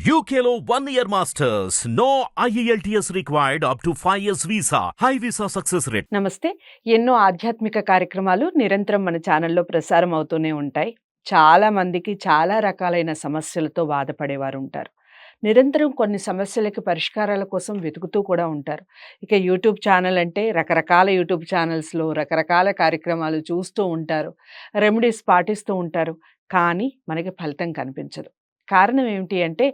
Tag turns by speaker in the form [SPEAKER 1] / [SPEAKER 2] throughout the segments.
[SPEAKER 1] UKLO 1 year masters. No IELTS required up to 5 years visa. High visa success rate.
[SPEAKER 2] నమస్తే. ఎన్నో ఆధ్యాత్మిక కార్యక్రమాలు నిరంతరం మన ఛానల్లో ప్రసారం అవుతూనే ఉంటాయి. చాలా మందికి చాలా రకాలైన సమస్యలతో బాధపడేవారు ఉంటారు. నిరంతరం కొన్ని సమస్యలకి పరిష్కారాల కోసం వెతుకుతూ కూడా ఉంటారు. ఇక యూట్యూబ్ ఛానల్ అంటే రకరకాల యూట్యూబ్ ఛానల్స్‌లో రకరకాల కార్యక్రమాలు చూస్తూ ఉంటారు. రెమెడీస్ పాటిస్తూ ఉంటారు. కానీ మనకి ఫలితం కనిపించదు. కారణం ఏమిటి అంటే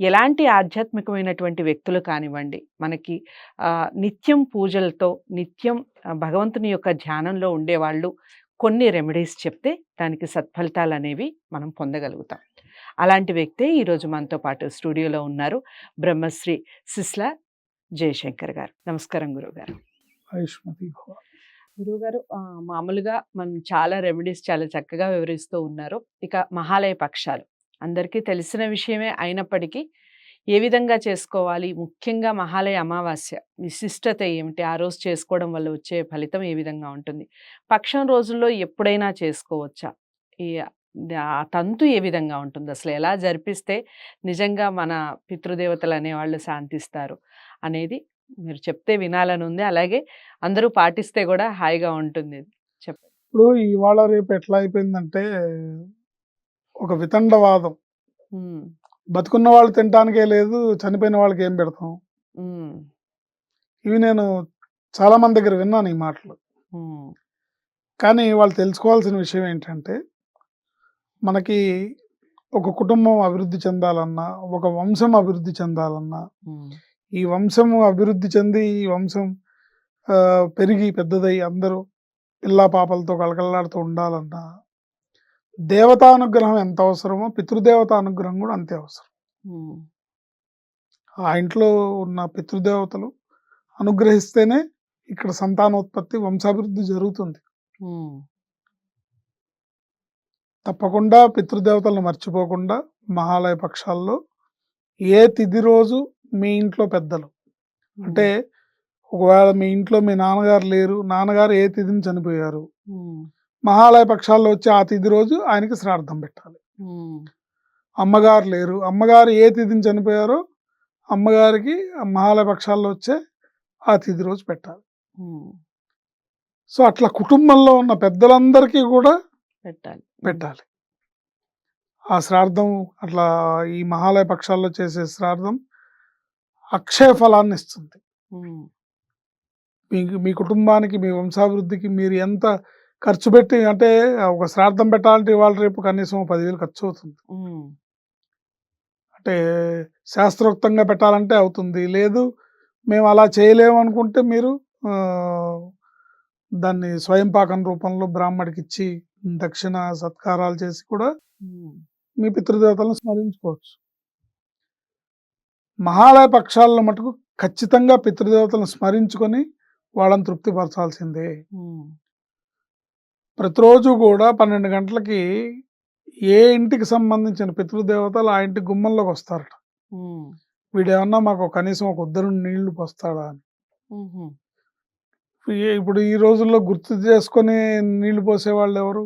[SPEAKER 2] ఎలాంటి ఆధ్యాత్మికమైనటువంటి వ్యక్తులు కానివ్వండి, మనకి నిత్యం పూజలతో, నిత్యం భగవంతుని యొక్క ధ్యానంలో ఉండేవాళ్ళు కొన్ని రెమెడీస్ చెప్తే దానికి సత్ఫలితాలనేవి మనం పొందగలుగుతాం. అలాంటి వ్యక్తే ఈరోజు మనతో పాటు స్టూడియోలో ఉన్నారు. బ్రహ్మశ్రీ సిస్ల జయశంకర్ గారు. నమస్కారం గురువుగారు. గురువుగారు, మామూలుగా మనం చాలా రెమెడీస్ చాలా చక్కగా వివరిస్తూ ఉన్నారు. ఇక మహాలయ పక్షాలు అందరికీ తెలిసిన విషయమే అయినప్పటికీ ఏ విధంగా చేసుకోవాలి, ముఖ్యంగా మహాలయ అమావాస్య విశిష్టత ఏమిటి, ఆ రోజు చేసుకోవడం వల్ల వచ్చే ఫలితం ఏ విధంగా ఉంటుంది, పక్షం రోజుల్లో ఎప్పుడైనా చేసుకోవచ్చా, ఈ ఆ తంతు ఏ విధంగా ఉంటుంది, అసలు ఎలా జరిపిస్తే నిజంగా మన పితృదేవతలు అనేవాళ్ళు శాంతిస్తారు అనేది మీరు చెప్తే వినాలని ఉంది. అలాగే అందరూ పాటిస్తే కూడా హాయిగా ఉంటుంది. చెప్పండి.
[SPEAKER 3] ఇప్పుడు ఇవాళ రేపు ఎట్లా అయిపోయిందంటే ఒక వితండవాదం. బతుకున్న వాళ్ళు తినటానికే లేదు, చనిపోయిన వాళ్ళకి ఏం పెడతాం. ఇవి నేను చాలా మంది దగ్గర విన్నాను ఈ మాటలు. కానీ వాళ్ళు తెలుసుకోవాల్సిన విషయం ఏంటంటే, మనకి ఒక కుటుంబం అభివృద్ధి చెందాలన్నా, ఒక వంశం అభివృద్ధి చెందాలన్నా, ఈ వంశం అభివృద్ధి చెంది ఈ వంశం పెరిగి పెద్దదై అందరూ పిల్లా పాపలతో కలకల్లాడుతూ ఉండాలన్నా, దేవతానుగ్రహం ఎంత అవసరమో పితృదేవత అనుగ్రహం కూడా అంతే అవసరం. ఆ ఇంట్లో ఉన్న పితృదేవతలు అనుగ్రహిస్తేనే ఇక్కడ సంతానోత్పత్తి, వంశాభివృద్ధి జరుగుతుంది. తప్పకుండా పితృదేవతలను మర్చిపోకుండా మహాలయ పక్షాల్లో ఏ తిథి రోజు మీ ఇంట్లో పెద్దలు అంటే, ఒకవేళ మీ ఇంట్లో మీ నాన్నగారు లేరు, నాన్నగారు ఏ తిథిని చనిపోయారు, మహాలయ పక్షాల్లో వచ్చి ఆ తిథి రోజు ఆయనకి శ్రాద్ధం పెట్టాలి. అమ్మగారు లేరు, అమ్మగారు ఏ తిథిని చనిపోయారో అమ్మగారికి మహాలయ పక్షాల్లో వచ్చే ఆ తిథి రోజు పెట్టాలి. సో అట్లా కుటుంబంలో ఉన్న పెద్దలందరికీ కూడా పెట్టాలి ఆ శ్రాద్ధం. అట్లా ఈ మహాలయ పక్షాల్లో చేసే శ్రాద్ధం అక్షయ ఫలాన్ని ఇస్తుంది. మీ కుటుంబానికి, మీ వంశాభివృద్ధికి మీరు ఎంత ఖర్చు పెట్టి, అంటే ఒక శ్రాద్ధం పెట్టాలంటే ఇవాళ రేపు కనీసం 10,000 ఖర్చు అవుతుంది. అంటే శాస్త్రోక్తంగా పెట్టాలంటే అవుతుంది. లేదు మేము అలా చేయలేము అనుకుంటే మీరు దాన్ని స్వయం పాకం రూపంలో బ్రాహ్మడికి ఇచ్చి దక్షిణ సత్కారాలు చేసి కూడా మీ పితృదేవతలను స్మరించుకోవచ్చు. మహాలయ పక్షాల్లో మటుకు ఖచ్చితంగా పితృదేవతలను స్మరించుకొని వాళ్ళని తృప్తిపరచాల్సిందే. ప్రతిరోజు కూడా 12 గంటలకి ఏ ఇంటికి సంబంధించిన పితృదేవతలు ఆ ఇంటి గుమ్మంలోకి వస్తారట. వీడేమన్నా మాకు కనీసం ఒక ఉద్దరు నీళ్లు పోస్తాడా అని. ఇప్పుడు ఈ రోజుల్లో గుర్తు చేసుకొని నీళ్లు పోసేవాళ్ళు ఎవరు?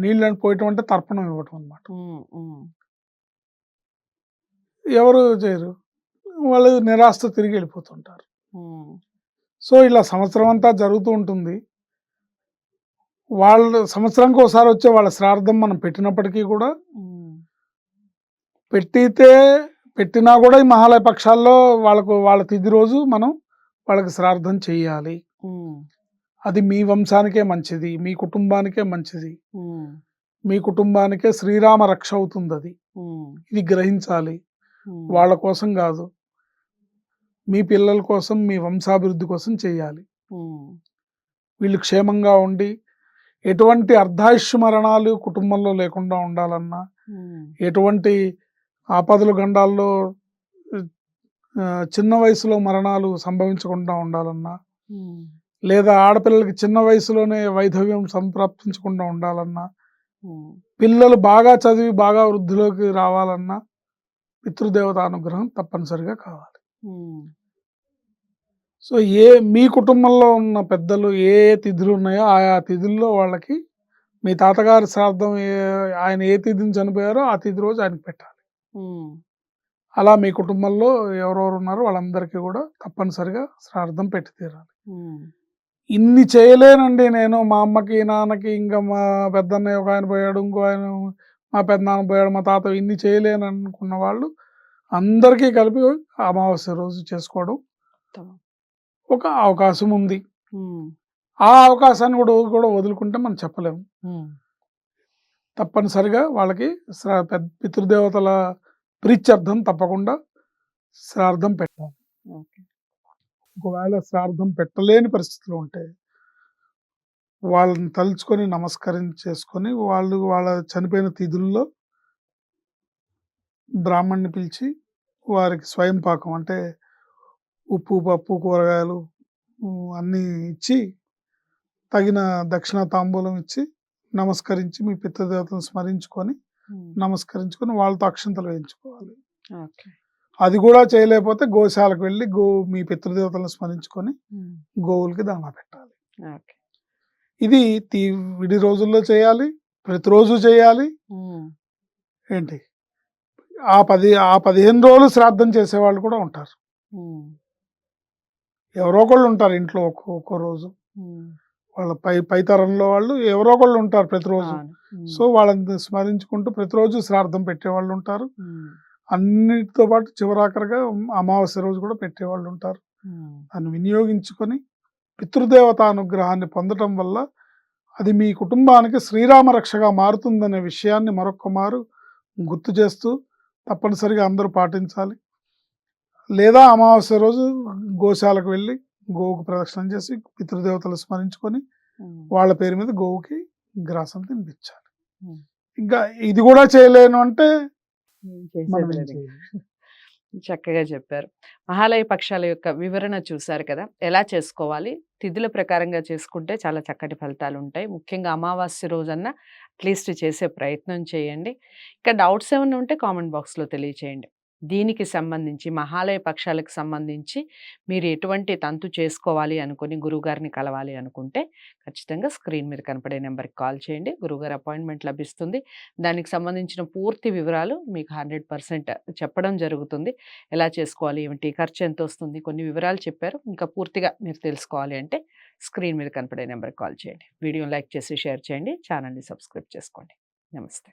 [SPEAKER 3] నీళ్ళు పోయటం అంటే తర్పణం ఇవ్వటం అన్నమాట. ఎవరు చేయరు, వాళ్ళు నిరాశతో తిరిగి వెళ్ళిపోతుంటారు. సో ఇలా సంవత్సరం అంతా జరుగుతూ ఉంటుంది. వాళ్ళు సంవత్సరానికి ఒకసారి వచ్చే వాళ్ళ శ్రాద్ధం మనం పెట్టినప్పటికీ కూడా, పెట్టినా కూడా ఈ మహాలయ పక్షాల్లో వాళ్ళ తిథి రోజు మనం వాళ్ళకి శ్రాద్ధం చెయ్యాలి. అది మీ వంశానికే మంచిది, మీ కుటుంబానికే మంచిది, మీ కుటుంబానికే శ్రీరామ రక్ష అవుతుంది. అది ఇది గ్రహించాలి. వాళ్ళ కోసం కాదు, మీ పిల్లల కోసం, మీ వంశాభివృద్ధి కోసం చెయ్యాలి. వీళ్ళు క్షేమంగా ఉండి ఎటువంటి అర్ధాయుష్య మరణాలు కుటుంబంలో లేకుండా ఉండాలన్నా, ఎటువంటి ఆపదలు గండాల్లో చిన్న వయసులో మరణాలు సంభవించకుండా ఉండాలన్నా, లేదా ఆడపిల్లలకి చిన్న వయసులోనే వైధవ్యం సంప్రాప్తించకుండా ఉండాలన్నా, పిల్లలు బాగా చదివి బాగా వృద్ధిలోకి రావాలన్నా పితృదేవత అనుగ్రహం తప్పనిసరిగా కావాలి. సో మీ కుటుంబంలో ఉన్న పెద్దలు ఏ తిథులు ఉన్నాయో ఆయా తిథుల్లో వాళ్ళకి, మీ తాతగారి శ్రాద్ధం ఆయన ఏ తిథిని చనిపోయారో ఆ తిథి రోజు ఆయనకి పెట్టాలి.
[SPEAKER 2] హ్మ్.
[SPEAKER 3] అలా మీ కుటుంబంలో ఎవరెవరు ఉన్నారో వాళ్ళందరికీ కూడా తప్పనిసరిగా శ్రాద్ధం పెట్టి తీరాలి.
[SPEAKER 2] హ్మ్.
[SPEAKER 3] ఇన్ని చేయలేనండి నేను. మా అమ్మకి, నాన్నకి, ఇంకా మా పెద్దన్నయ్య ఒకాయన పోయాడు, ఇంకో ఆయన మా పెదనాన్న పోయాడు, మా తాత ఇన్ని చేయలేననుకున్న వాళ్ళు అందరికీ కలిపి అమావాస్య రోజు చేసుకోవడం
[SPEAKER 2] ఉత్తమం.
[SPEAKER 3] ఒక అవకాశం ఉంది.
[SPEAKER 2] హ్మ్.
[SPEAKER 3] ఆ అవకాశాన్ని కూడా వదులుకుంటే మనం చెప్పలేము.
[SPEAKER 2] హ్మ్.
[SPEAKER 3] తప్పనిసరిగా వాళ్ళకి పితృదేవతల ప్రీత్యర్థం తప్పకుండా శ్రాద్ధం పెట్టాలి.
[SPEAKER 2] ఓకే.
[SPEAKER 3] ఒకవేళ శ్రాద్ధం పెట్టలేని పరిస్థితులు ఉంటే వాళ్ళని తలుచుకొని నమస్కరించేసుకొని వాళ్ళు వాళ్ళ చనిపోయిన తిథుల్లో బ్రాహ్మణ్ణి పిలిచి వారికి స్వయం పాకం అంటే ఉప్పు, పప్పు, కూరగాయలు అన్నీ ఇచ్చి తగిన దక్షిణ తాంబూలం ఇచ్చి నమస్కరించి మీ పితృదేవతను స్మరించుకొని
[SPEAKER 2] హ్మ్.
[SPEAKER 3] నమస్కరించుకొని వాళ్ళతో అక్షింతలు వేయించుకోవాలి.
[SPEAKER 2] ఓకే.
[SPEAKER 3] అది కూడా చేయలేకపోతే గోశాలకు వెళ్ళి మీ పితృదేవతలను స్మరించుకొని
[SPEAKER 2] హ్మ్.
[SPEAKER 3] గోవులకి దానా పెట్టాలి.
[SPEAKER 2] ఓకే.
[SPEAKER 3] ఇది విడి రోజుల్లో చేయాలి, ప్రతిరోజు చేయాలి.
[SPEAKER 2] హ్మ్.
[SPEAKER 3] ఏంటి ఆ 15 రోజులు శ్రాద్ధం చేసేవాళ్ళు కూడా ఉంటారు.
[SPEAKER 2] హ్మ్.
[SPEAKER 3] ఎవరో ఒకళ్ళు ఉంటారు ఇంట్లో ఒక్కో రోజు.
[SPEAKER 2] హ్మ్.
[SPEAKER 3] వాళ్ళ పై తరంలో వాళ్ళు ఎవరో ఒకళ్ళు ఉంటారు ప్రతిరోజు.
[SPEAKER 2] అవును. హ్మ్.
[SPEAKER 3] సో వాళ్ళని స్మరించుకుంటూ ప్రతిరోజు శ్రాద్ధం పెట్టేవాళ్ళు ఉంటారు.
[SPEAKER 2] హ్మ్.
[SPEAKER 3] అన్నిటితో పాటు చివరాఖరిగా అమావాస్య రోజు కూడా పెట్టేవాళ్ళు ఉంటారు.
[SPEAKER 2] హ్మ్.
[SPEAKER 3] దాన్ని వినియోగించుకొని పితృదేవత అనుగ్రహాన్ని పొందటం వల్ల అది మీ కుటుంబానికి శ్రీరామ రక్షగా మారుతుందనే విషయాన్ని మరొక్క మారు గుర్తు చేస్తూ తప్పనిసరిగా అందరూ పాటించాలి. లేదా అమావాస్య రోజు గోశాలకు వెళ్ళి గోవుకు ప్రదక్షిణం చేసి పితృదేవతలు స్మరించుకొని
[SPEAKER 2] హ్మ్.
[SPEAKER 3] వాళ్ళ పేరు మీద గోవుకి గ్రాసం తినిపించాలి.
[SPEAKER 2] హ్మ్.
[SPEAKER 3] ఇంకా ఇది కూడా చేయలేను అంటే మనం
[SPEAKER 2] చేసేది
[SPEAKER 3] ఏం
[SPEAKER 2] లేదు.
[SPEAKER 3] చేయలేం.
[SPEAKER 2] చక్కగా చెప్పారు. మహాలయ పక్షాల యొక్క వివరణ చూసారు కదా! ఎలా చేసుకోవాలి? తిథుల ప్రకారంగా చేసుకుంటే చాలా చక్కటి ఫలితాలుంటాయి. ముఖ్యంగా అమావాస్య రోజన్నా అట్‌లీస్ట్ చేసే ప్రయత్నం చేయండి. ఇంకా డౌట్స్ ఏమన్నా ఉంటే కామెంట్ బాక్స్‌లో తెలియచేయండి. దీనికి సంబంధించి మహాలయ పక్షాలకు సంబంధించి మీరు ఎటువంటి తంతు చేసుకోవాలి అనుకుని గురువుగారిని కలవాలి అనుకుంటే ఖచ్చితంగా స్క్రీన్ మీద కనపడే నెంబర్‌కి కాల్ చేయండి. గురువుగారి అపాయింట్‌మెంట్ లభిస్తుంది. దానికి సంబంధించిన పూర్తి వివరాలు మీకు 100% చెప్పడం జరుగుతుంది. ఎలా చేసుకోవాలి? ఏమిటి? ఖర్చు ఎంతొస్తుంది? కొన్ని వివరాలు చెప్పారు. ఇంకా పూర్తిగా మీరు తెలుసుకోవాలి అంటే స్క్రీన్ మీద కనపడే నెంబర్‌కి కాల్ చేయండి. వీడియోని లైక్ చేసి షేర్ చేయండి. ఛానెల్‌ని సబ్స్క్రైబ్ చేసుకోండి. నమస్తే.